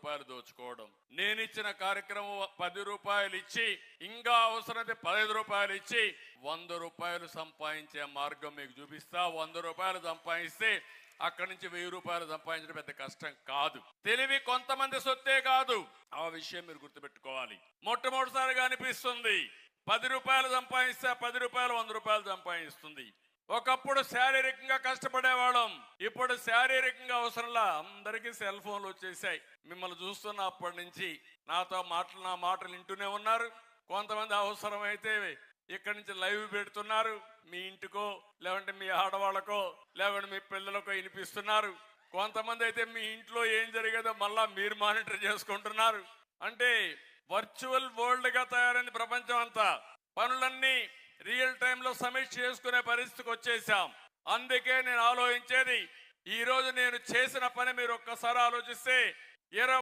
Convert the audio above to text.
రూపాయలు దోచుకోవడం. నేను ఇచ్చిన కార్యక్రమం 10 రూపాయలు ఇచ్చి ఇంకా అవసరమైతే 15 రూపాయలు ఇచ్చి 100 రూపాయలు సంపాదించే మార్గం మీకు చూపిస్తా. 100 రూపాయలు సంపాదిస్తే అక్కడి నుంచి 1000 రూపాయలు సంపాదించడం పెద్ద కష్టం కాదు. తెలివి కొంతమంది సొత్తే కాదు, ఆ విషయం మీరు గుర్తుపెట్టుకోవాలి. మొట్టమొదటిసారిగా అనిపిస్తుంది 10 రూపాయలు సంపాదిస్తే 10 రూపాయలు 100 రూపాయలు సంపాదిస్తుంది. ఒకప్పుడు శారీరకంగా కష్టపడేవాళ్ళం, ఇప్పుడు శారీరకంగా అవసరంలా అందరికీ సెల్ ఫోన్లు వచ్చేసాయి. మిమ్మల్ని చూస్తున్న అప్పటి నుంచి నాతో నా మాటలు వింటూనే ఉన్నారు. కొంతమంది అవసరమైతే ఇక్కడి నుంచి లైవ్ పెడుతున్నారు, మీ ఇంటికో లేదంటే మీ ఆడవాళ్ళకో లేదంటే మీ పిల్లలకో వినిపిస్తున్నారు. కొంతమంది అయితే మీ ఇంట్లో ఏం జరిగేదో మళ్ళా మీరు మానిటర్ చేసుకుంటున్నారు. అంటే వర్చువల్ వరల్డ్ గా తయారైంది ప్రపంచం అంతా. పనులన్నీ రియల్ టైంలో సమీక్ష చేసుకునే పరిస్థితికి వచ్చేసాం. అందుకే నేను ఆలోచించేది, ఈ రోజు నేను చేసిన పని మీరు ఒక్కసారి ఆలోచిస్తే